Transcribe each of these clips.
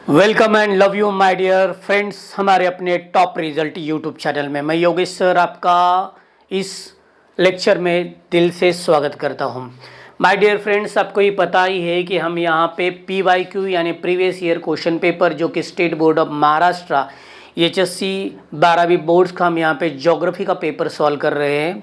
Welcome and love you my dear friends, हमारे अपने top result YouTube channel में मैं योगेश सर आपका इस लेक्चर में दिल से स्वागत करता हूं। माय डियर फ्रेंड्स, आपको ये पता ही है कि हम यहां पे PYQ यानी प्रीवियस ईयर क्वेश्चन पेपर जो कि state board of Maharashtra HSC 12वीं बोर्ड्स का हम यहां पे ज्योग्राफी का पेपर सॉल्व कर रहे हैं।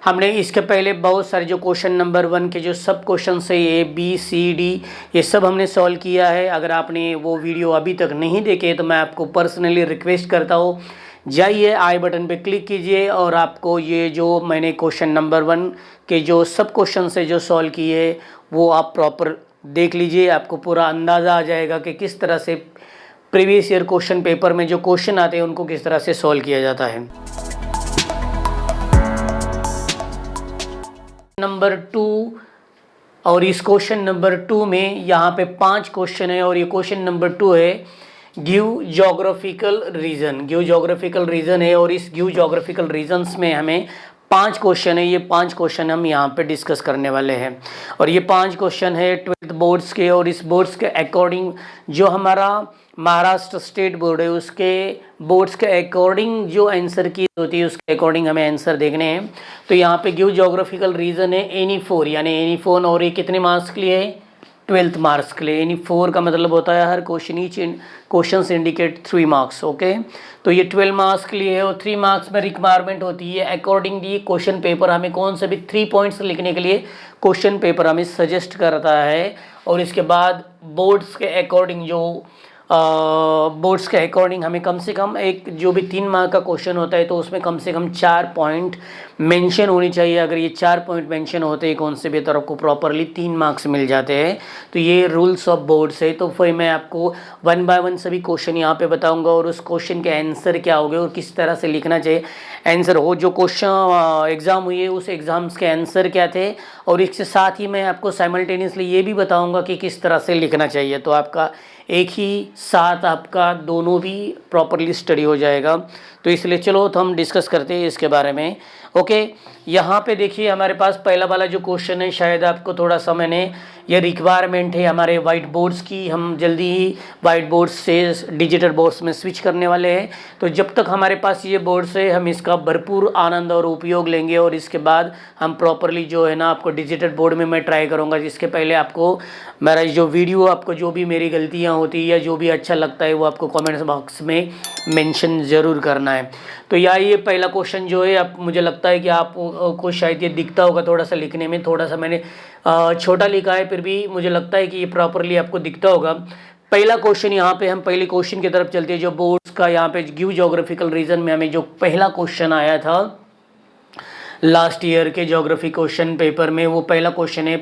हमने इसके पहले बहुत सारे जो क्वेश्चन नंबर 1 के जो सब क्वेश्चन है ABCD ये सब हमने सॉल्व किया है। अगर आपने वो वीडियो अभी तक नहीं देखे तो मैं आपको पर्सनली रिक्वेस्ट करता हूँ, जाइए आई बटन पे क्लिक कीजिए और आपको ये जो मैंने क्वेश्चन नंबर 1 के जो सब क्वेश्चन है जो सॉल्व किए वो आप प्रॉपर देख लीजिए। आपको पूरा अंदाज़ा आ जाएगा कि किस तरह से प्रीवियस ईयर क्वेश्चन पेपर में जो क्वेश्चन आते हैं उनको किस तरह से सॉल्व किया जाता है। नंबर 2 और इस क्वेश्चन नंबर 2 में यहाँ पे 5 क्वेश्चन है और ये क्वेश्चन नंबर 2 है give geographical reason. Give geographical reason है और इस गिव ज्योग्राफिकल रीजन्स में हमें 5 क्वेश्चन है। ये 5 क्वेश्चन हम यहाँ पे डिस्कस करने वाले हैं और ये 5 क्वेश्चन है 12th बोर्ड्स के और इस बोर्ड्स के अकॉर्डिंग जो हमारा महाराष्ट्र स्टेट बोर्ड है उसके बोर्ड्स के अकॉर्डिंग जो आंसर की होती है उसके अकॉर्डिंग हमें आंसर देखने हैं। तो यहाँ पे गिव ज्योग्राफिकल रीजन है एनी 4 यानी एनी 4 और ये कितने मार्क्स के लिए है 12th मार्क्स के लिए। एनी 4 का मतलब होता है हर question question indicate 3 marks. Okay, तो ये 12 मार्क्स के लिए है और 3 मार्क्स में रिक्वायरमेंट होती है अकॉर्डिंगली क्वेश्चन पेपर हमें कौन से भी 3 पॉइंट्स लिखने के लिए क्वेश्चन पेपर हमें सजेस्ट करता है। और इसके बाद बोर्ड्स के अकॉर्डिंग जो बोर्ड्स के अकॉर्डिंग हमें कम से कम एक जो भी 3 मार्क का क्वेश्चन होता है तो उसमें कम से कम 4 पॉइंट मेंशन होनी चाहिए। अगर ये 4 पॉइंट मेंशन होते हैं कौन से भी तरफ को प्रॉपरली 3 मार्क्स मिल जाते हैं। तो ये रूल्स ऑफ बोर्ड्स है। तो फिर मैं आपको 1 बाय 1 सभी क्वेश्चन यहाँ पे बताऊंगा और उस क्वेश्चन के आंसर क्या होंगे और किस तरह से लिखना चाहिए आंसर हो। जो क्वेश्चन एग्ज़ाम हुई है उस एग्ज़ाम्स के आंसर क्या थे और इसके साथ ही मैं आपको साइमल्टेनियसली ये भी बताऊँगा कि किस तरह से लिखना चाहिए। तो आपका एक ही साथ आपका दोनों भी प्रॉपरली स्टडी हो जाएगा। तो इसलिए चलो तो हम डिस्कस करते हैं इसके बारे में। ओके, यहाँ पे देखिए हमारे पास पहला वाला जो क्वेश्चन है शायद आपको थोड़ा सा मैंने ये रिक्वायरमेंट है हमारे वाइट बोर्ड्स की। हम जल्दी ही वाइट बोर्ड्स से डिजिटल बोर्ड्स में स्विच करने वाले हैं। तो जब तक हमारे पास ये बोर्ड्स है हम इसका भरपूर आनंद और उपयोग लेंगे और इसके बाद हम प्रॉपरली जो है ना आपको डिजिटल बोर्ड में मैं ट्राई करूँगा। जिसके पहले आपको मेरा जो वीडियो आपको जो भी मेरी गलतियाँ होती है या जो भी अच्छा लगता है वो आपको कमेंट्स बॉक्स में मेंशन ज़रूर करना है। तो ये पहला क्वेश्चन जो है अब मुझे लगता है कि आपको शायद ये दिखता होगा थोड़ा सा लिखने में, थोड़ा सा मैंने छोटा लिखा है फिर भी मुझे लगता है कि ये प्रॉपरली आपको दिखता होगा। पहला क्वेश्चन यहाँ पे हम पहले क्वेश्चन की तरफ चलते हैं। जो बोर्ड्स का यहाँ पे गिव ज्योग्राफिकल रीजन में हमें जो पहला क्वेश्चन आया था लास्ट ईयर के ज्योग्राफी क्वेश्चन पेपर में, वो पहला क्वेश्चन है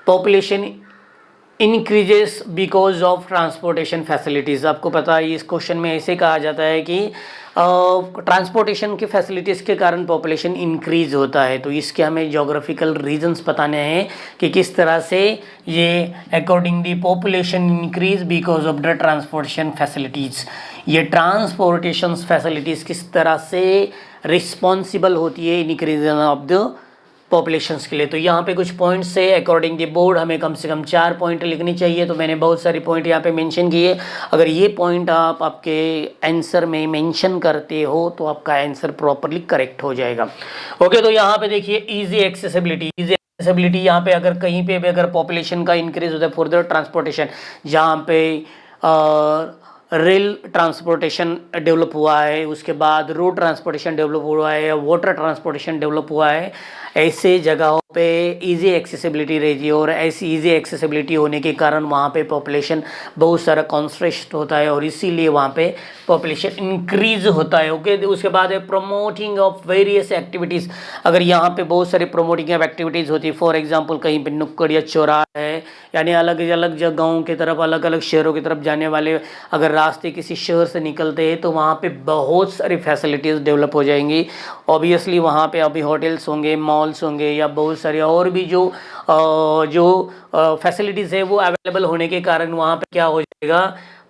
population increases because of transportation facilities. आपको पता है इस क्वेश्चन में ऐसे कहा जाता है कि ट्रांसपोर्टेशन की फैसिलिटीज़ के कारण पॉपुलेशन इंक्रीज होता है। तो इसके हमें ज्योग्राफिकल रीजंस बताने हैं कि किस तरह से ये according the population increase because of the transportation facilities. ये ट्रांसपोर्टेशन फैसिलिटीज़ किस तरह से रिस्पॉन्सिबल होती है इंक्रीजन ऑफ द पॉपुलेशंस के लिए। तो यहाँ पे कुछ पॉइंट्स है अकॉर्डिंग दी बोर्ड हमें कम से कम 4 पॉइंट लिखनी चाहिए। तो मैंने बहुत सारे पॉइंट यहाँ पे मेंशन किए। अगर ये पॉइंट आप आपके आंसर में मेंशन करते हो तो आपका आंसर प्रॉपरली करेक्ट हो जाएगा। ओके, तो यहाँ पे देखिए इजी एक्सेसिबिलिटी यहाँ पे अगर कहीं पे भी अगर पॉपुलेशन का इंक्रीज होता है फॉर द ट्रांसपोर्टेशन, जहाँ पे रेल ट्रांसपोर्टेशन डेवलप हुआ है, उसके बाद रोड ट्रांसपोर्टेशन डेवलप हुआ है, वाटर ट्रांसपोर्टेशन डेवलप हुआ है, ऐसे जगहों पे इजी एक्सेसिबिलिटी रहती है और ऐसी इजी एक्सेसिबिलिटी होने के कारण वहाँ पे पॉपुलेशन बहुत सारा कॉन्संट्रेट होता है और इसीलिए वहाँ पे पॉपुलेशन इंक्रीज होता है। ओके, उसके बाद है प्रमोटिंग ऑफ वेरियस एक्टिविटीज़। अगर यहाँ पे बहुत सारी प्रमोटिंग ऑफ एक्टिविटीज़ होती है, फॉर एग्जांपल कहीं पे नुक्कड़ या चौराहा है यानी अलग अलग जगहों की तरफ अलग अलग शहरों की तरफ जाने वाले अगर रास्ते किसी शहर से निकलते हैं तो वहाँ पे बहुत सारी फैसिलिटीज़ डेवलप हो जाएंगी। ऑब्वियसली वहाँ पे अभी होटल्स होंगे, मॉल्स होंगे या बहुत सारी और भी जो फैसिलिटीज़ है वो अवेलेबल होने के कारण वहाँ पे क्या हो जाएगा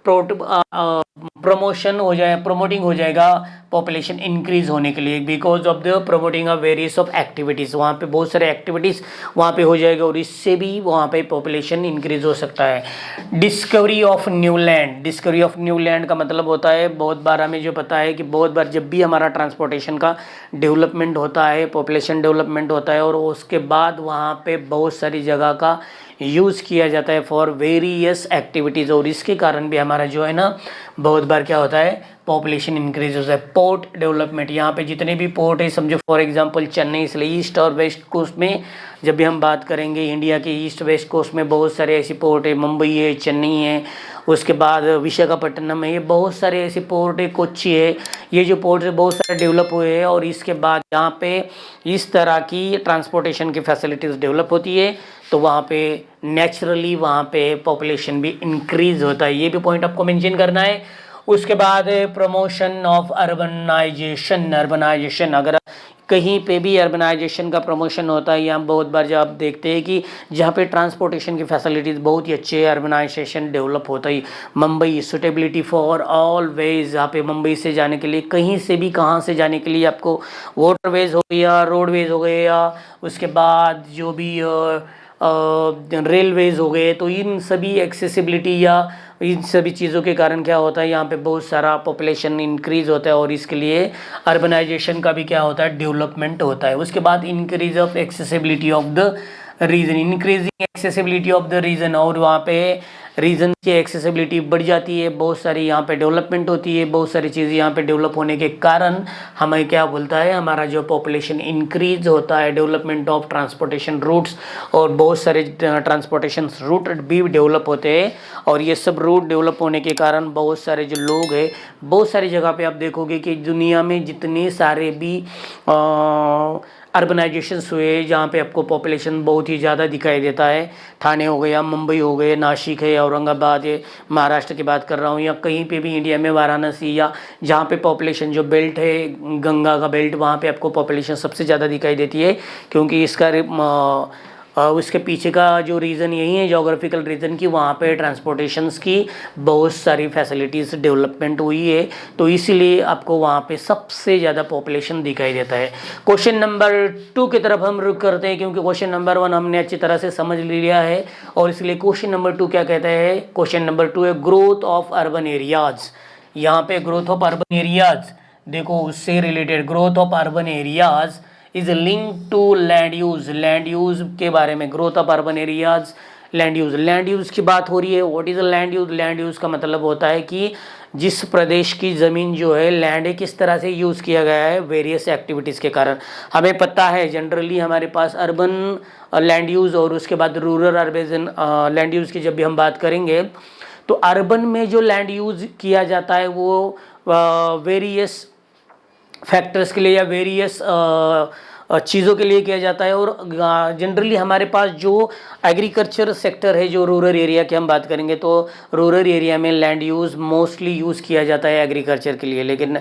प्रमोशन हो जाए, प्रमोटिंग हो जाएगा पॉपुलेशन इंक्रीज होने के लिए, because of the promoting of various of activities, वहाँ पे बहुत सारे एक्टिविटीज़ वहाँ पे हो जाएगा और इससे भी वहाँ पे पॉपुलेशन इंक्रीज हो सकता है। Discovery of new land, discovery of new land का मतलब होता है, बहुत बार हमें जो पता है कि बहुत बार जब भी हमारा ट्रांसपोर्टेशन का डेवलपमेंट होता है, पॉपुलेशन डेवलपमेंट होता है और उसके बाद वहाँ पे बहुत सारी जगह का यूज़ किया जाता है फॉर वेरियस एक्टिविटीज़ और इसके कारण भी हमारा जो है ना बहुत बार क्या होता है, पॉपुलेशन इंक्रीज होता है। पोर्ट डेवलपमेंट, यहाँ पे जितने भी पोर्ट है समझो फॉर एग्जांपल चेन्नई, इसलिए ईस्ट और वेस्ट कोस्ट में जब भी हम बात करेंगे इंडिया के ईस्ट वेस्ट कोस्ट में बहुत सारे ऐसे पोर्ट है, मुंबई है, चेन्नई है, उसके बाद विशाखापट्टनम है, ये बहुत सारे ऐसे पोर्ट है, कोच्चि है, ये जो पोर्ट है बहुत सारे डेवलप हुए हैं और इसके बाद यहाँ पे इस तरह की ट्रांसपोर्टेशन की फैसिलिटीज़ डेवलप होती है तो वहाँ पे नेचुरली वहाँ पे पॉपुलेशन भी इंक्रीज होता है, ये भी पॉइंट आपको मेंशन करना है। उसके बाद प्रमोशन ऑफ अर्बनाइजेशन, अर्बनाइजेशन अगर कहीं पे भी अर्बनाइजेशन का प्रमोशन होता है, यहाँ बहुत बार जब आप देखते हैं कि जहाँ पे ट्रांसपोर्टेशन की फैसिलिटीज़ बहुत ही अच्छी है, अर्बनाइजेशन डेवलप होता ही। Mumbai suitability for all ways, यहाँ पे मुंबई से जाने के लिए कहीं से भी कहाँ से जाने के लिए आपको वाटरवेज हो गया, रोडवेज हो गए या उसके बाद जो भी रेलवेज हो गए, तो इन सभी एक्सेसिबिलिटी या इन सभी चीज़ों के कारण क्या होता है यहाँ पे बहुत सारा पॉपुलेशन इंक्रीज होता है और इसके लिए अर्बनाइजेशन का भी क्या होता है, डेवलपमेंट होता है। उसके बाद increase of accessibility of the region, increasing accessibility of the region, और वहाँ पे रीजन की एक्सेसिबिलिटी बढ़ जाती है, बहुत सारी यहाँ पे डेवलपमेंट होती है, बहुत सारी चीज़ें यहाँ पे डेवलप होने के कारण हमें क्या बोलता है, हमारा जो पॉपुलेशन इंक्रीज होता है, डेवलपमेंट ऑफ ट्रांसपोर्टेशन रूट्स, और बहुत सारे ट्रांसपोर्टेशन रूट भी डेवलप होते हैं और ये सब रूट डेवलप होने के कारण बहुत सारे जो लोग हैं, बहुत सारी जगह पे आप देखोगे कि दुनिया में जितने सारे भी अर्बनाइजेशंस हुए जहाँ पे आपको पॉपुलेशन बहुत ही ज़्यादा दिखाई देता है, ठाणे हो गया, मुंबई हो गए, नासिक है, औरंगाबाद है, महाराष्ट्र की बात कर रहा हूँ, या कहीं पे भी इंडिया में वाराणसी या जहाँ पे पॉपुलेशन जो बेल्ट है गंगा का बेल्ट, वहाँ पे आपको पॉपुलेशन सबसे ज़्यादा दिखाई देती है क्योंकि इसका उसके पीछे का जो रीज़न यही है, जोग्राफिकल रीज़न की वहाँ पे ट्रांसपोर्टेशंस की बहुत सारी फैसिलिटीज़ डेवलपमेंट हुई है, तो इसीलिए आपको वहाँ पे सबसे ज़्यादा पॉपुलेशन दिखाई देता है। क्वेश्चन नंबर 2 की तरफ हम रुक करते हैं क्योंकि क्वेश्चन नंबर 1 हमने अच्छी तरह से समझ लिया है और इसलिए क्वेश्चन नंबर 2 क्या कहता है, क्वेश्चन नंबर 2 है ग्रोथ ऑफ अर्बन एरियाज़। यहाँ पे ग्रोथ ऑफ अर्बन एरियाज़ देखो, उससे related growth of urban areas is link to land use, land use के बारे में, growth of urban areas, land use, land use की बात हो रही है। What is land use, land use का मतलब होता है कि जिस प्रदेश की ज़मीन जो है लैंड है किस तरह से यूज़ किया गया है वेरियस एक्टिविटीज़ के कारण। हमें पता है जनरली हमारे पास अर्बन लैंड यूज़ और उसके बाद रूरल अर्बन लैंड यूज़ की जब भी हम बात करेंगे तो अर्बन में जो लैंड यूज़ किया जाता है वो वेरियस फैक्टर्स के लिए या वेरियस चीज़ों के लिए किया जाता है और जनरली हमारे पास जो एग्रीकल्चर सेक्टर है, जो रूरल एरिया की हम बात करेंगे तो रूरल एरिया में लैंड यूज़ मोस्टली यूज़ किया जाता है एग्रीकल्चर के लिए। लेकिन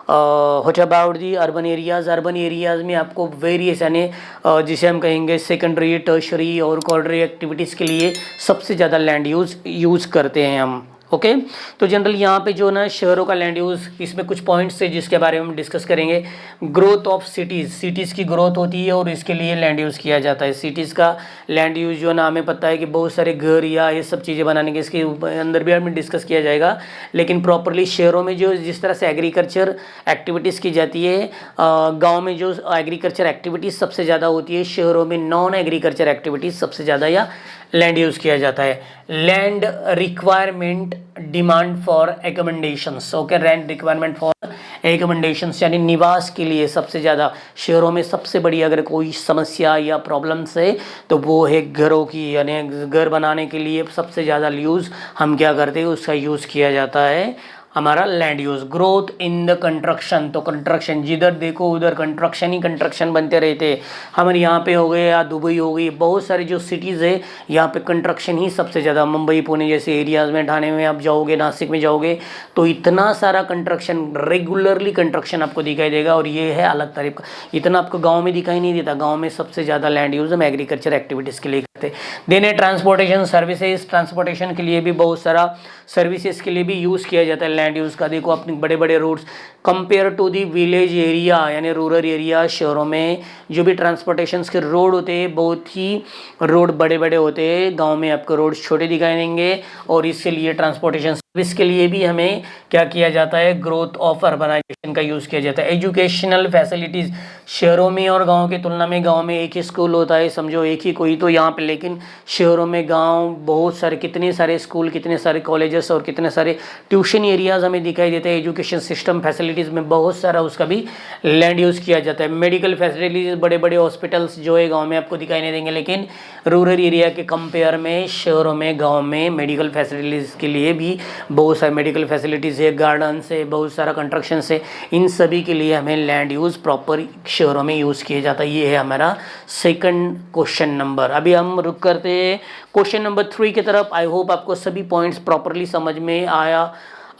what about the urban areas, urban areas में आपको वेरियस यानी जिसे हम कहेंगे सेकेंडरी, टर्शरी और क्वार्टरी एक्टिविटीज़ के लिए सबसे ज़्यादा लैंड यूज़ करते हैं हम। ओके तो जनरल यहाँ पे जो ना शहरों का लैंड यूज़, इसमें कुछ पॉइंट्स है जिसके बारे में हम डिस्कस करेंगे। ग्रोथ ऑफ सिटीज़, सिटीज़ की ग्रोथ होती है और इसके लिए लैंड यूज़ किया जाता है। सिटीज़ का लैंड यूज़ जो ना हमें पता है कि बहुत सारे घर या ये सब चीज़ें बनाने के, इसके अंदर भी हमें डिस्कस किया जाएगा। लेकिन प्रॉपरली शहरों में जो जिस तरह से एग्रीकल्चर एक्टिविटीज़ की जाती है, गाँव में जो एग्रीकल्चर एक्टिविटीज़ सबसे ज़्यादा होती है, शहरों में नॉन एग्रीकल्चर एक्टिविटीज़ सबसे ज़्यादा या लैंड यूज़ किया जाता है। Land requirement demand for accommodations, okay, land requirement for accommodations यानी निवास के लिए सबसे ज़्यादा शहरों में सबसे बड़ी अगर कोई समस्या या प्रॉब्लम्स है तो वो है घरों की, यानी घर बनाने के लिए सबसे ज़्यादा यूज़ हम क्या करते हैं, उसका यूज़ किया जाता है हमारा land use. Growth in the construction, तो कंस्ट्रक्शन जिधर देखो उधर कंस्ट्रक्शन ही कंस्ट्रक्शन बनते रहते हैं। हमारे यहाँ पे हो गए या दुबई हो गई, बहुत सारी जो सिटीज़ है यहाँ पे कंस्ट्रक्शन ही सबसे ज़्यादा, मुंबई पुणे जैसे एरियाज़ में, ठाणे में आप जाओगे, नासिक में जाओगे तो इतना सारा कंस्ट्रक्शन, रेगुलरली कंस्ट्रक्शन आपको दिखाई देगा। और ये है अलग टाइप का, इतना आपको गाँव में दिखाई नहीं देता। गाँव में सबसे ज़्यादा लैंड यूज हम एग्रीकल्चर एक्टिविटीज़ के लिए करते हैं। देन है ट्रांसपोर्टेशन सर्विसेज, ट्रांसपोर्टेशन के लिए भी बहुत सारा सर्विसेज के लिए भी यूज़ किया जाता है लैंड यूज़ का। देखो अपने बड़े बड़े roads compare to the village area, यानी रूरल एरिया, शहरों में जो भी ट्रांसपोर्टेशन के रोड होते हैं बहुत ही रोड बड़े बड़े होते हैं। गांव में आपको रोड छोटे दिखाई देंगे। और इसके लिए ट्रांसपोर्टेशन सर्विस के लिए भी हमें क्या किया जाता है, ग्रोथ ऑफ अर्बनाइजेशन का यूज़ किया जाता है। एजुकेशनल फैसिलिटीज़, शहरों में और गाँव की तुलना में गाँव में एक ही स्कूल होता है, समझो एक ही कोई तो यहाँ पे, लेकिन शहरों में गाँव बहुत सारे, कितने सारे स्कूल, कितने सारे कॉलेजेस और कितने सारे ट्यूशन एरियाज़ हमें दिखाई देते हैं। एजुकेशन सिस्टम फैसिलिटीज़ में बहुत सारा उसका भी लैंड यूज़ किया जाता है। मेडिकल फैसिलिटीज़, बड़े बड़े हॉस्पिटल्स जो है गांव में आपको दिखाई नहीं देंगे, लेकिन रूरल एरिया के कंपेयर में शहरों में, गांव में मेडिकल फैसिलिटीज़ के लिए भी बहुत सारे मेडिकल फैसिलिटीज़ है, गार्डन्स है, बहुत सारा कंस्ट्रक्शन है। इन सभी के लिए हमें लैंड यूज़ प्रॉपर शहरों में यूज़ किया जाता है। ये है हमारा सेकंड क्वेश्चन नंबर। अभी हम रुक करते हैं क्वेश्चन नंबर 3 की तरफ। आई होप आपको सभी पॉइंट्स प्रॉपरली समझ में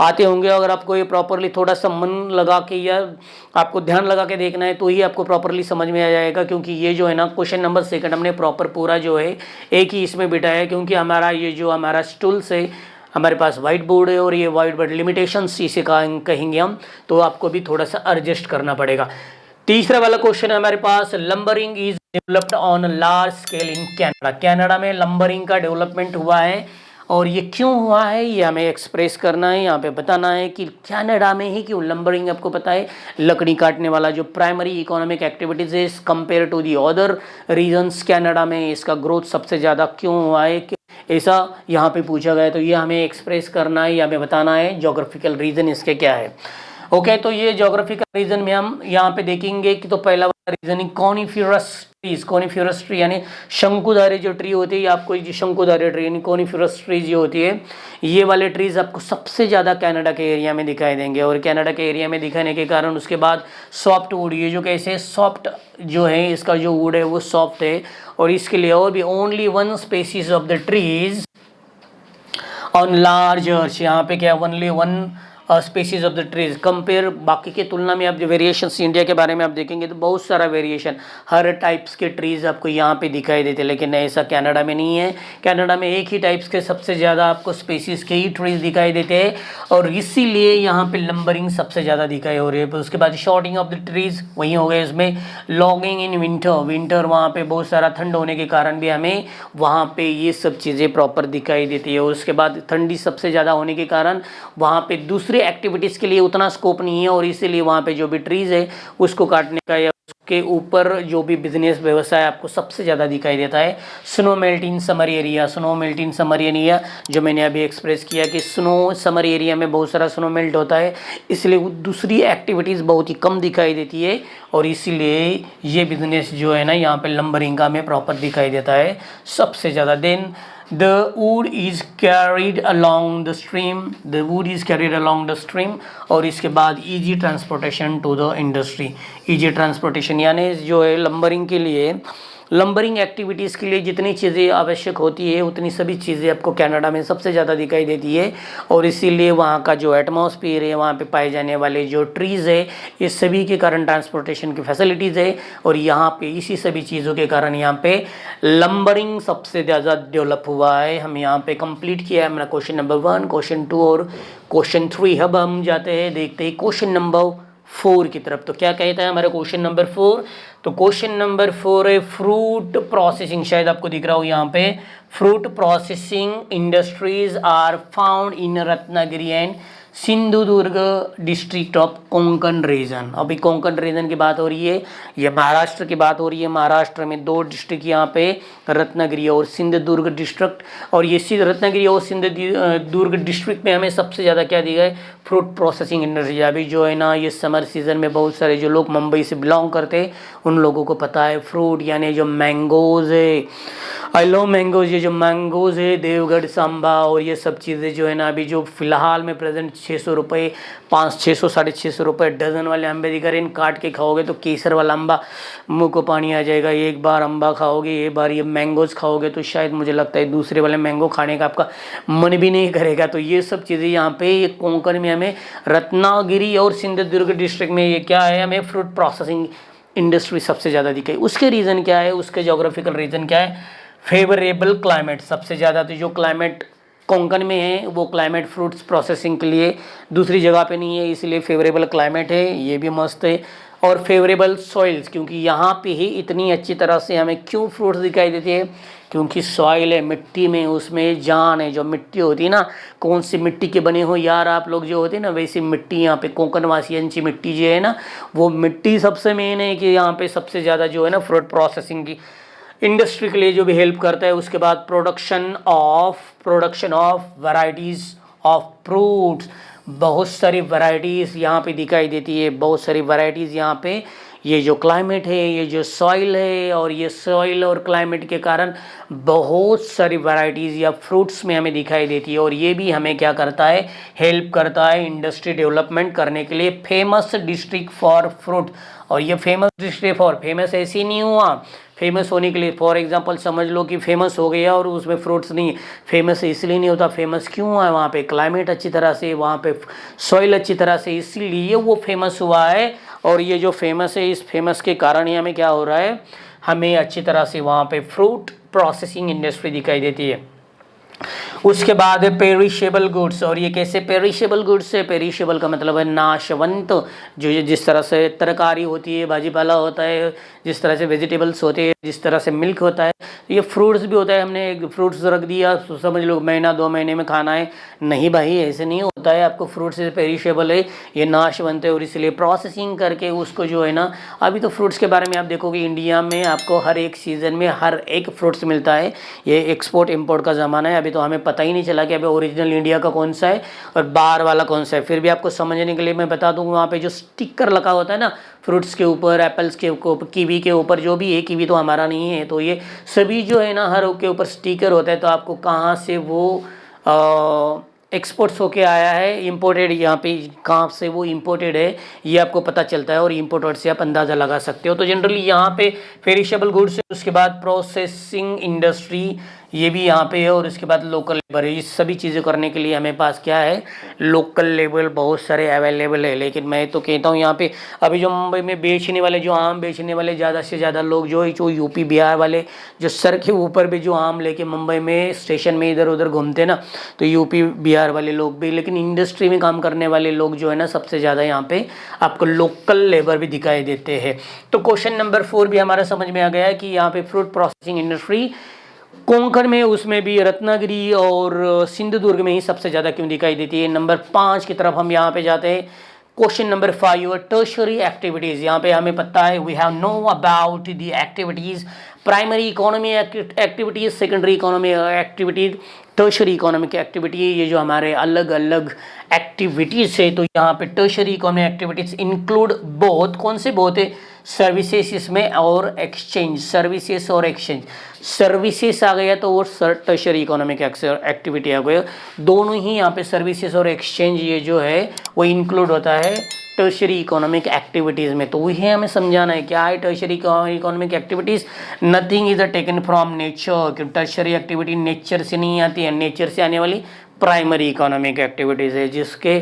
आते होंगे। अगर आपको ये प्रॉपरली थोड़ा सा मन लगा के या आपको ध्यान लगा के देखना है तो ही आपको प्रॉपरली समझ में आ जाएगा। क्योंकि ये जो है ना क्वेश्चन नंबर सेकंड हमने प्रॉपर पूरा जो है एक ही इसमें बिठाया है। क्योंकि हमारा ये जो हमारा स्टूल्स है, हमारे पास वाइट बोर्ड है और ये वाइट बोर्ड लिमिटेशंस इसे कहेंगे हम, तो आपको भी थोड़ा सा एडजस्ट करना पड़ेगा। तीसरा वाला क्वेश्चन है हमारे पास, lumbering is developed on large scale in Canada. Canada में लंबरिंग का डेवलपमेंट हुआ है और ये क्यों हुआ है ये हमें एक्सप्रेस करना है, यहाँ पे बताना है कि कनाडा में ही क्यों लंबरिंग। आपको पता है लकड़ी काटने वाला जो प्राइमरी इकोनॉमिक एक्टिविटीज है compare to the other regions, Canada में इसका ग्रोथ सबसे ज़्यादा क्यों हुआ है, ऐसा यहाँ पे पूछा गया है। तो ये हमें एक्सप्रेस करना है या हमें बताना है जोग्राफिकल रीजन इसके क्या है। ओके, तो ये जोग्राफिकल रीजन में हम यहाँ पे देखेंगे कि तो पहला वाला reasoning coniferous trees, coniferous tree यानी शंकुधारी जो ट्री होती है, आपको जो शंकुधारी ट्री यानी कॉनिफेरस ट्रीज जो होती है, ये वाले ट्रीज आपको सबसे ज़्यादा कनाडा के एरिया में दिखाई देंगे। और कनाडा के एरिया में दिखाने के कारण उसके बाद सॉफ्ट वुड, ये जो कैसे सॉफ्ट जो है, इसका जो वुड है वो सॉफ्ट है। और इसके लिए और भी only one species of the trees on large earth, यहाँ पे क्या only one species of the trees compare, बाकी के तुलना में आप जो वेरिएशंस इंडिया के बारे में आप देखेंगे तो बहुत सारा वेरिएशन, हर टाइप्स के ट्रीज आपको यहाँ पे दिखाई देते, लेकिन ऐसा कनाडा में नहीं है। कनाडा में एक ही टाइप्स के सबसे ज़्यादा आपको स्पीसीज के ही ट्रीज दिखाई देते हैं और इसीलिए यहाँ पे लंबरिंग सबसे ज़्यादा दिखाई हो रही है। उसके बाद शॉर्टिंग ऑफ द ट्रीज वहीं हो गए, इसमें लॉगिंग इन विंटर वहाँ पे बहुत सारा ठंड होने के कारण भी हमें वहाँ पे ये सब चीज़ें प्रॉपर दिखाई देती है। उसके बाद ठंडी सबसे ज़्यादा होने के कारण वहाँ पे दूसरे एक्टिविटीज़ के लिए उतना स्कोप नहीं है और इसीलिए वहाँ पे जो भी ट्रीज़ है उसको काटने का या उसके ऊपर जो भी बिजनेस व्यवसाय आपको सबसे ज़्यादा दिखाई देता है। Snow melt in summer area, snow melt in summer area जो मैंने अभी एक्सप्रेस किया कि स्नो समर एरिया में बहुत सारा स्नो मेल्ट होता है, इसलिए दूसरी एक्टिविटीज़ बहुत ही कम दिखाई देती है और इसीलिए ये बिजनेस जो है ना यहाँ पे लंबरिंग का हमें प्रॉपर दिखाई देता है सबसे ज़्यादा। Then the wood is carried along the stream, the wood is carried along the stream और इसके बाद easy transportation to the industry, easy transportation यानी जो है लंबरिंग के लिए, लंबरिंग एक्टिविटीज़ के लिए जितनी चीज़ें आवश्यक होती है उतनी सभी चीज़ें आपको कनाडा में सबसे ज़्यादा दिखाई देती है और इसीलिए वहाँ का जो एटमॉस्फेयर है, वहाँ पे पाए जाने वाले जो ट्रीज़ है, ये सभी के कारण ट्रांसपोर्टेशन की फैसिलिटीज़ है और यहाँ पे इसी सभी चीज़ों के कारण यहाँ पे लंबरिंग सबसे ज़्यादा डेवलप हुआ है। हम यहाँ पे कंप्लीट किया है हमारा क्वेश्चन नंबर 1, क्वेश्चन 2 और क्वेश्चन 3। अब हम जाते हैं देखते हैं क्वेश्चन नंबर 4 की तरफ। तो क्या कहता है हमारा क्वेश्चन नंबर 4, तो क्वेश्चन नंबर 4 है फ्रूट प्रोसेसिंग, शायद आपको दिख रहा हो यहाँ पे, fruit processing industries are found in Ratnagiri and Sindhudurg district of Konkan region. अभी कोंकण रीजन की बात हो रही है, ये महाराष्ट्र की बात हो रही है। महाराष्ट्र में 2 डिस्ट्रिक्ट यहाँ पे रत्नागिरी और सिंधुदुर्ग डिस्ट्रिक्ट, और ये रत्नागिरी और सिंधुदुर्ग डिस्ट्रिक्ट में हमें सबसे ज़्यादा क्या दिया है, फ्रूट प्रोसेसिंग इंडस्ट्री। अभी जो है ना ये समर सीजन में बहुत सारे जो लोग मुंबई से बिलोंग करते हैं उन लोगों को पता है फ्रूट यानी जो मैंगोज़ है, आई लव मैंगोज। ये जो मैंगोज है देवगढ़, सांबा और ये सब चीज़ें जो है ना अभी जो फिलहाल में प्रेजेंट 600 रुपये, 500-600, 650 रुपये डजन वाले अम्बे दिखा रहे हैं। इन काट के खाओगे तो केसर वाला अम्बा मुंह को पानी आ जाएगा। एक बार अम्बा खाओगे, एक बार ये मैंगोज खाओगे तो शायद मुझे लगता है दूसरे वाले मैंगो खाने का आपका मन भी नहीं करेगा। तो ये सब चीज़ें यहाँ पे ये कोंकण में हमें रत्नागिरी और सिंधुदुर्ग डिस्ट्रिक्ट में ये क्या है, हमें फ्रूट प्रोसेसिंग इंडस्ट्री सबसे ज़्यादा दिखाई। उसके रीज़न क्या है, उसके जोग्राफिकल रीज़न क्या है, फेवरेबल क्लाइमेट सबसे ज़्यादा। तो जो क्लाइमेट कोंकण में है वो क्लाइमेट फ्रूट्स प्रोसेसिंग के लिए दूसरी जगह पे नहीं है, इसलिए फेवरेबल क्लाइमेट है, ये भी मस्त है। और फेवरेबल सॉइल्स, क्योंकि यहाँ पे ही इतनी अच्छी तरह से हमें क्यों फ्रूट्स दिखाई देते हैं, क्योंकि सॉइल है, मिट्टी में उसमें जान है। जो मिट्टी होती है ना, कौन सी मिट्टी के बने हो यार आप लोग जो होते हैं ना, वैसी मिट्टी यहाँ पे कोंकण वासियन की मिट्टी जो है ना, वो मिट्टी सबसे मेन है कि यहाँ पे सबसे ज़्यादा जो है ना फ्रूट प्रोसेसिंग की इंडस्ट्री के लिए जो भी हेल्प करता है। उसके बाद production of varieties of fruits, बहुत सारी वैरायटीज़ यहाँ पे दिखाई देती है, बहुत सारी वैरायटीज़ यहाँ पे। ये जो क्लाइमेट है, ये जो सॉइल है, और ये सॉइल और क्लाइमेट के कारण बहुत सारी वैरायटीज़ या फ्रूट्स में हमें दिखाई देती है। और ये भी हमें क्या करता है, हेल्प करता है इंडस्ट्री डेवलपमेंट करने के लिए। फेमस डिस्ट्रिक्ट फॉर फ्रूट, और ये फेमस डिस्ट्रिक्ट फॉर, फेमस ऐसे ही नहीं हुआ, फेमस होने के लिए फॉर एग्जांपल समझ लो कि फेमस हो गया और उसमें फ्रूट्स नहीं, फेमस इसलिए नहीं होता, फेमस क्यों हुआ है, वहाँ पे क्लाइमेट अच्छी तरह से, वहाँ पे सॉइल अच्छी तरह से, इसीलिए वो फेमस हुआ है। और ये जो फेमस है, इस फेमस के कारण ही हमें क्या हो रहा है, हमें अच्छी तरह से वहाँ पे फ्रूट प्रोसेसिंग इंडस्ट्री दिखाई देती है। उसके बाद है पेरिशेबल गुड्स, और ये कैसे पेरिशेबल गुड्स है, पेरिशेबल का मतलब है नाशवंत। जो जिस तरह से तरकारी होती है, भाजीपाला होता है, जिस तरह से वेजिटेबल्स होते हैं, जिस तरह से मिल्क होता है, ये फ्रूट्स भी होता है। हमने एक फ्रूट्स रख दिया तो समझ लो महीना 2 महीने में खाना है, नहीं भाई ऐसे नहीं होता है। आपको फ्रूट्स पेरिशेबल है, ये नाशवंत है, और इसलिए प्रोसेसिंग करके उसको जो है ना, अभी तो फ्रूट्स के बारे में आप देखोगे इंडिया में आपको हर एक सीज़न में हर एक फ्रूट्स मिलता है। ये एक्सपोर्ट इम्पोर्ट का ज़माना है, अभी तो हमें पता ही नहीं चला कि अभी ओरिजिनल इंडिया का कौन सा है और बाहर वाला कौन सा है। फिर भी आपको समझने के लिए मैं बता दूँ, वहाँ पे जो स्टिकर लगा होता है ना फ्रूट्स के ऊपर, एप्पल्स के ऊपर, कीवी के ऊपर, जो भी है, कीवी तो हमारा नहीं है, तो ये सभी जो है ना हर के ऊपर स्टिकर होता है। तो आपको कहाँ से वो एक्सपोर्ट्स होके आया है, इम्पोर्टेड, यहाँ पे कहाँ से वो इम्पोर्टेड है ये आपको पता चलता है, और इम्पोर्टेड से आप अंदाज़ा लगा सकते हो। तो जनरली यहाँ पे पेरिशेबल गुड्स है, उसके बाद प्रोसेसिंग इंडस्ट्री ये भी यहाँ पे है, और उसके बाद लोकल लेबर है। ये सभी चीज़ें करने के लिए हमें पास क्या है, लोकल लेबर बहुत सारे अवेलेबल है। लेकिन मैं तो कहता हूँ यहाँ पे अभी जो मुंबई में बेचने वाले, जो आम बेचने वाले ज़्यादा से ज़्यादा लोग जो यूपी बिहार वाले जो सर के ऊपर भी जो आम लेके मुंबई में स्टेशन में इधर उधर घूमते ना, तो यूपी बिहार वाले लोग भी, लेकिन इंडस्ट्री में काम करने वाले लोग जो है ना सबसे ज़्यादा यहाँ पे आपको लोकल लेबर भी दिखाई देते हैं। तो क्वेश्चन नंबर 4 भी हमारा समझ में आ गया है कि यहाँ पे फ्रूट प्रोसेसिंग इंडस्ट्री कोंकण में, उसमें भी रत्नागिरी और सिंधुदुर्ग में ही सबसे ज़्यादा क्यों दिखाई देती है। नंबर 5 की तरफ हम यहाँ पे जाते हैं। Question number 5, tertiary activities. यहाँ पे हमें पता है, we have no about the activities, primary economy activities, secondary economy activities, tertiary economic activity, ये जो हमारे अलग अलग एक्टिविटीज़ है। तो यहाँ पे टर्शरी इकोनॉमिक एक्टिविटीज़ इंक्लूड बहुत, कौन से बहुत है, सर्विसेज इसमें और एक्सचेंज, सर्विसेज और एक्सचेंज। सर्विसेज आ गया तो वो टर्शरी इकोनॉमिक एक्टिविटी आ गया, दोनों ही यहाँ पे सर्विसेज और एक्सचेंज ये जो है वो इंक्लूड होता है टर्शरी इकोनॉमिक एक्टिविटीज़ में। तो वही हमें समझाना है क्या है tertiary economic activities. Nothing is taken from nature, कि टर्शरी एक्टिविटी नेचर से नहीं आती है, नेचर से आने वाली प्राइमरी इकोनॉमिक एक्टिविटीज़ है, जिसके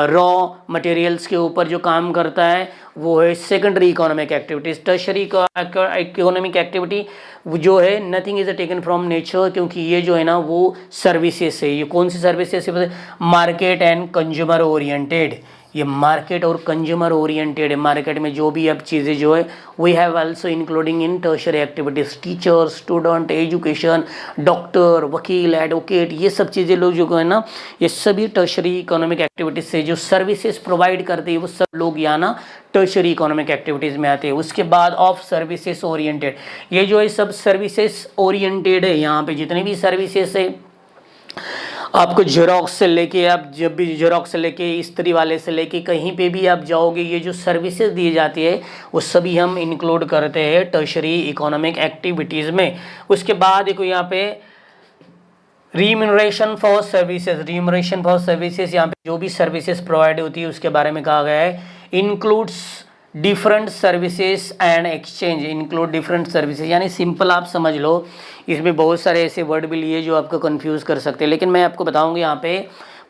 रॉ मटेरियल्स के ऊपर जो काम करता है वो है secondary economic activities. Tertiary economic activity जो है nothing is taken from nature, क्योंकि ये जो है ना वो सर्विसेज है। ये कौन सी सर्विसेज है, मार्केट एंड कंज्यूमर ओरिएंटेड, ये मार्केट और कंज्यूमर ओरिएंटेड है। मार्केट में जो भी अब चीज़ें जो है we have also including in tertiary activities, teacher, student, education, doctor, वकील, एडवोकेट, ये सब चीज़ें लोग जो है ना, ये सभी टर्शरी इकोनॉमिक एक्टिविटीज़ से जो सर्विसेज प्रोवाइड करते हैं वो सब लोग यहाँ ना टर्शरी इकोनॉमिक एक्टिविटीज़ में आते हैं। उसके बाद ऑफ सर्विसेज ओरिएंटेड, ये जो है सब सर्विसेज ओरिएंटेड है। यहाँ पे जितने भी सर्विसेज है आपको जेरोक्स से लेके, आप जब भी जेरोक्स से लेके, इस्त्री वाले से लेके, कहीं पे भी आप जाओगे, ये जो सर्विसेज दी जाती है वो सभी हम इंक्लूड करते हैं टर्शरी इकोनॉमिक एक्टिविटीज़ में। उसके बाद देखो यहाँ पे रीम्यूनरेशन फॉर सर्विसेज, रीम्यूनरेशन फॉर सर्विसेज, यहाँ पे जो भी सर्विसेज प्रोवाइड होती है उसके बारे में कहा गया है। Includes different services and exchange, include different services, यानी सिंपल आप समझ लो, इसमें बहुत सारे ऐसे वर्ड भी लिए जो आपको कंफ्यूज कर सकते हैं, लेकिन मैं आपको बताऊंगा यहाँ पे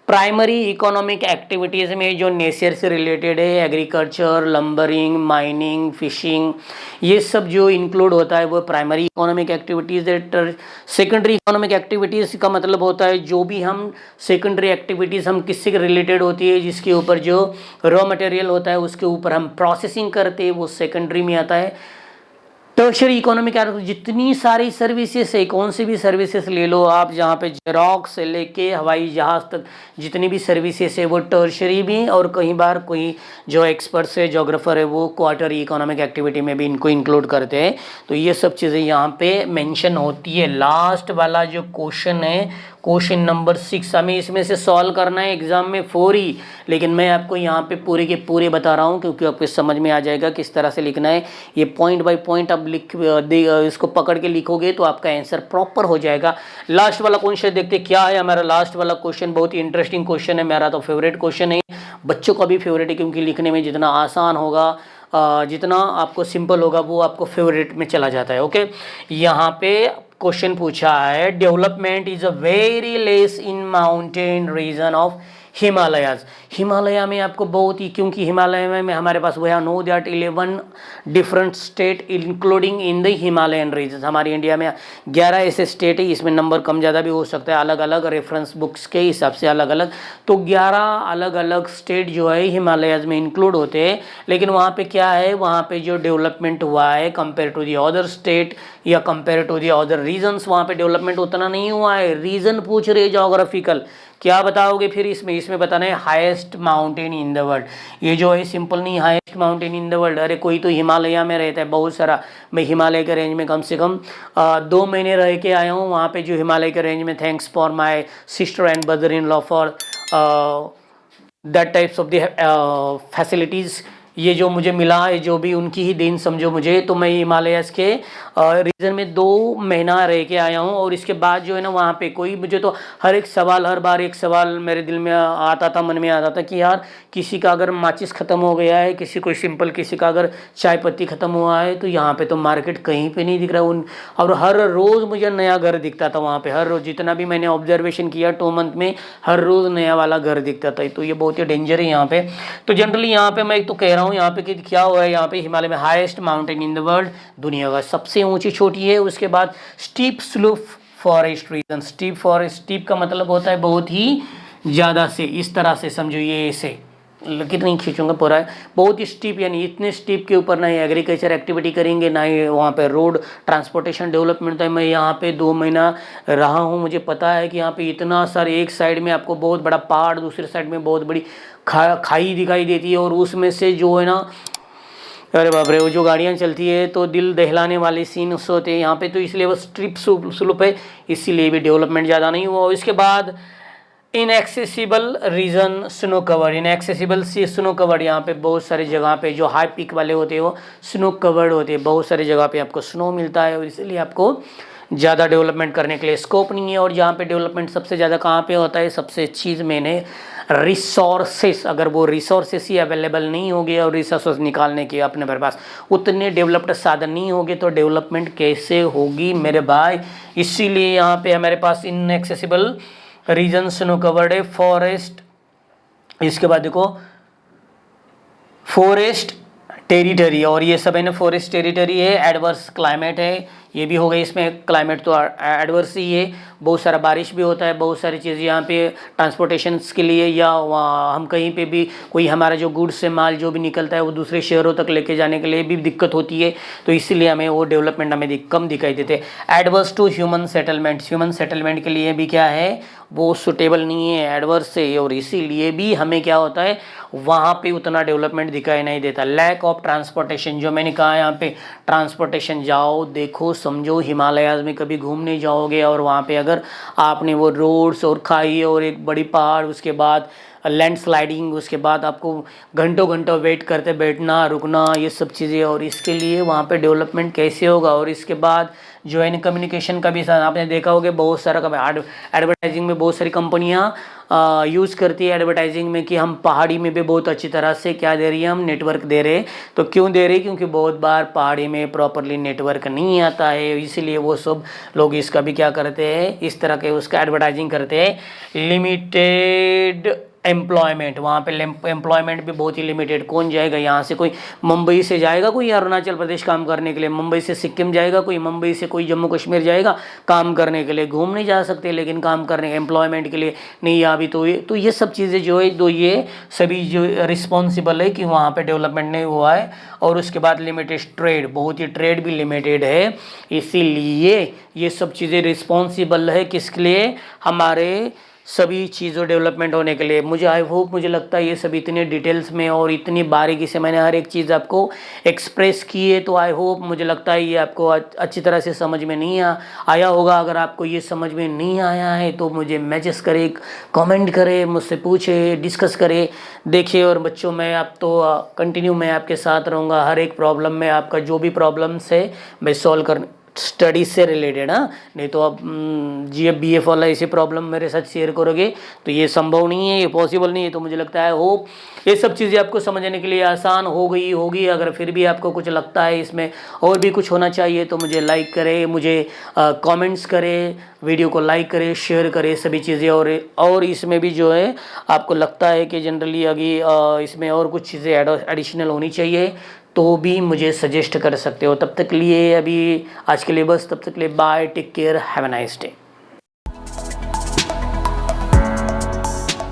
प्राइमरी इकोनॉमिक एक्टिविटीज़ में जो नेचर से रिलेटेड है, एग्रीकल्चर, लंबरिंग, माइनिंग, फिशिंग, ये सब जो इंक्लूड होता है वो प्राइमरी इकोनॉमिक एक्टिविटीज़ है। सेकेंडरी इकोनॉमिक एक्टिविटीज़ का मतलब होता है जो भी हम सेकेंडरी एक्टिविटीज़ हम किससे रिलेटेड होती है, जिसके ऊपर जो रॉ मटेरियल होता है उसके ऊपर हम प्रोसेसिंग करते हैं, वो सेकेंडरी में आता है। टर्शरी इकोनॉमिक जितनी सारी सर्विसेज है, कौन सी भी सर्विसेज ले लो आप, जहाँ पे जेरोक्स से लेके हवाई जहाज़ तक जितनी भी सर्विसेज है वो टर्शरी भी, और कई बार कोई जो एक्सपर्ट्स है, जोग्राफर है, वो क्वार्टरी इकोनॉमिक एक्टिविटी में भी इनको इंक्लूड करते हैं। तो ये सब चीज़ें यहाँ पे मेंशन होती है। लास्ट वाला जो क्वेश्चन है, क्वेश्चन नंबर 6, हमें इसमें से सॉल्व करना है एग्जाम में 4 ही, लेकिन मैं आपको यहाँ पे पूरे के पूरे बता रहा हूँ क्योंकि आपको समझ में आ जाएगा किस तरह से लिखना है। ये पॉइंट बाय पॉइंट आप इसको पकड़ के लिखोगे तो आपका आंसर प्रॉपर हो जाएगा। लास्ट वाला क्वेश्चन देखते क्या है हमारा। लास्ट वाला क्वेश्चन बहुत ही इंटरेस्टिंग क्वेश्चन है, मेरा तो फेवरेट क्वेश्चन है, बच्चों का भी फेवरेट है, क्योंकि लिखने में जितना आसान होगा, जितना आपको सिंपल होगा, वो आपको फेवरेट में चला जाता है। ओके, यहाँ पे क्वेश्चन पूछा है, development is a very less in mountain region of Himalayas. Himalaya में आपको बहुत ही, क्योंकि हिमालय में हमारे पास we have no that 11 different state including in the Himalayan region. हमारे इंडिया में 11 ऐसे स्टेट है, इसमें नंबर कम ज़्यादा भी हो सकता है, अलग अलग रेफरेंस बुक्स के हिसाब से अलग अलग। तो 11 अलग अलग स्टेट जो है हिमालयाज में इंक्लूड होते हैं, लेकिन वहाँ पे क्या है, वहाँ पे जो डेवलपमेंट हुआ है compare to the other state या compare to the other regions, वहाँ पे डेवलपमेंट उतना नहीं हुआ है। रीजन पूछ रहे जोग्राफिकल, क्या बताओगे फिर इसमें बताना है highest mountain in the world. ये जो है सिंपल नहीं, highest mountain in the world, अरे कोई तो हिमालय में रहता है बहुत सारा। मैं हिमालय के रेंज में कम से कम 2 महीने रह के आया हूँ वहाँ पे, जो हिमालय के रेंज में, thanks for my sister and brother in law for that types of the facilities. ये जो मुझे मिला है, जो भी उनकी ही देन समझो मुझे। तो मैं हिमालयस के रीजन में 2 महीना रह के आया हूँ, और इसके बाद जो है ना वहाँ पे कोई मुझे तो हर एक सवाल, हर बार एक सवाल मेरे दिल में आता था, मन में आता था कि यार किसी का अगर माचिस ख़त्म हो गया है, किसी को सिंपल, किसी का अगर चाय पत्ती ख़त्म हुआ है, तो यहाँ पे तो मार्केट कहीं पे नहीं दिख रहा उन। और हर रोज़ मुझे नया घर दिखता था वहाँ पे, हर रोज़ जितना भी मैंने ऑब्जर्वेशन किया 2 मंथ में, हर रोज़ नया वाला घर दिखता था। तो ये बहुत ही डेंजर है यहाँ पे। तो जनरली यहाँ पे मैं तो कह रहा हूँ यहाँ पे कि क्या हुआ है, यहाँ पे हिमालय में highest mountain in the world, दुनिया का सबसे ऊंची चोटी है। उसके बाद steep sloop forest region, steep forest, steep का मतलब होता है बहुत ही ज़्यादा से, इस तरह से समझो, ये ऐसे कितनी खींचूंगा पूरा है, बहुत ही स्टीप, यानी इतने स्टीप के ऊपर ना ही एग्रीकल्चर एक्टिविटी करेंगे, ना ही वहाँ पे रोड ट्रांसपोर्टेशन डेवलपमेंट है। मैं यहाँ पे 2 महीना रहा हूँ, मुझे पता है कि यहाँ पे इतना सारे, एक साइड में आपको बहुत बड़ा पहाड़, दूसरे साइड में बहुत बड़ी खाई दिखाई देती है, और उसमें से जो है ना, अरे बाप रे, वो जो गाड़ियाँ चलती है तो दिल दहलाने वाले सीन होते हैं यहाँ पे। तो इसलिए वो स्ट्रिप स्लूप है, इसीलिए भी डेवलपमेंट ज़्यादा नहीं हुआ। इसके बाद inaccessible region snow cover, inaccessible see snow covered, यहाँ पे बहुत सारी जगह पे जो हाई पीक वाले होते हैं वो स्नो कवर्ड होते हैं, बहुत सारी जगह पे आपको स्नो मिलता है, और इसलिए आपको ज़्यादा डेवलपमेंट करने के लिए स्कोप नहीं है। और जहाँ पे डेवलपमेंट सबसे ज़्यादा कहाँ पे होता है, सबसे चीज़ मैंने रिसोर्सेस, अगर वो रिसोर्सेस ही अवेलेबल नहीं होगी और रिसोर्सेस निकालने के अपने पास उतने डेवलप्ड साधन नहीं होंगे, तो डेवलपमेंट कैसे होगी मेरे भाई। इसीलिए यहाँ पे हमारे पास इनएक्सेसिबल रीजन स्नो कवर्ड है, फॉरेस्ट, इसके बाद देखो फॉरेस्ट टेरिटरी, और ये सब है ना फॉरेस्ट टेरिटरी है। एडवर्स क्लाइमेट है, ये भी हो गई, इसमें क्लाइमेट तो एडवर्स ही है, बहुत सारा बारिश भी होता है, बहुत सारी चीज़ें यहाँ पे ट्रांसपोर्टेशन के लिए, या हम कहीं पे भी कोई हमारा जो गुड्स से माल जो भी निकलता है वो दूसरे शहरों तक लेके जाने के लिए भी दिक्कत होती है, तो इसीलिए हमें वो डेवलपमेंट हमें कम दिखाई देते हैं। Adverse to human settlement, human settlement के लिए भी क्या है, वो सुटेबल नहीं है, एडवर्स से, और इसीलिए भी हमें क्या होता है, वहाँ पे उतना डेवलपमेंट दिखाई नहीं देता। लैक ऑफ ट्रांसपोर्टेशन, जो मैंने कहा यहाँ पे ट्रांसपोर्टेशन, जाओ देखो समझो हिमालयाज़ में कभी घूमने जाओगे और वहाँ पे अगर आपने वो रोड्स और खाई और एक बड़ी पहाड़, उसके बाद लैंडस्लाइडिंग, उसके बाद आपको घंटों घंटों वेट करते बैठना रुकना, ये सब चीज़ें, और इसके लिए वहाँ पे डेवलपमेंट कैसे होगा। और इसके बाद जो है कम्युनिकेशन का भी आपने देखा होगा, बहुत सारा एडवर्टाइजिंग में बहुत सारी कंपनियाँ यूज़ करती है एडवर्टाइजिंग में कि हम पहाड़ी में भी बहुत अच्छी तरह से क्या दे रही है, हम नेटवर्क दे रहे हैं। तो क्यों दे रहे हैं? क्योंकि बहुत बार पहाड़ी में प्रॉपरली नेटवर्क नहीं आता है, इसीलिए वो सब लोग इसका भी क्या करते हैं, इस तरह के उसका एडवर्टाइजिंग करते हैं। लिमिटेड एम्प्लॉयमेंट, वहाँ पे एम्प्लॉयमेंट भी बहुत ही लिमिटेड। कौन जाएगा यहाँ से? कोई मुंबई से जाएगा कोई अरुणाचल प्रदेश काम करने के लिए, मुंबई से सिक्किम जाएगा कोई, मुंबई से कोई जम्मू कश्मीर जाएगा काम करने के लिए। घूम नहीं जा सकते, लेकिन काम करने एम्प्लॉयमेंट के लिए नहीं। अभी तो ये सब चीज़ें जो है, तो ये सभी जो रिस्पॉन्सिबल है कि वहाँ पे डेवलपमेंट नहीं हुआ है। और उसके बाद लिमिटेड ट्रेड, बहुत ही ट्रेड भी लिमिटेड है, इसीलिए ये सब चीज़ें रिस्पॉन्सिबल है किसके लिए? हमारे सभी चीज़ों डेवलपमेंट होने के लिए। मुझे आई होप, मुझे लगता है ये सब इतने डिटेल्स में और इतनी बारीकी से मैंने हर एक चीज़ आपको एक्सप्रेस की है। तो आई होप, मुझे लगता है ये आपको अच्छी तरह से समझ में नहीं आया होगा। अगर आपको ये समझ में नहीं आया है तो मुझे मैसेज करे, कमेंट करे, मुझसे पूछे, डिस्कस करे, देखिए। और बच्चों, मैं आप तो कंटिन्यू मैं आपके साथ रहूँगा हर एक प्रॉब्लम में। आपका जो भी प्रॉब्लम्स है मैं सॉल्व कर, स्टडीज से रिलेटेड। नहीं तो आप GF BF वाला ऐसे प्रॉब्लम मेरे साथ शेयर करोगे तो ये संभव नहीं है, ये पॉसिबल नहीं है। तो मुझे लगता है होप ये सब चीज़ें आपको समझने के लिए आसान हो गई होगी। अगर फिर भी आपको कुछ लगता है इसमें और भी कुछ होना चाहिए तो मुझे लाइक करें, मुझे कमेंट्स करें, वीडियो को लाइक करें, शेयर करें, सभी चीज़ें। और इसमें भी जो है आपको लगता है कि जनरली अभी इसमें और कुछ चीज़ें एडिशनल होनी चाहिए तो भी मुझे सजेस्ट कर सकते हो। तब तक लिए अभी आज के लिए बस, तब तक लिए bye, take care, have a nice day.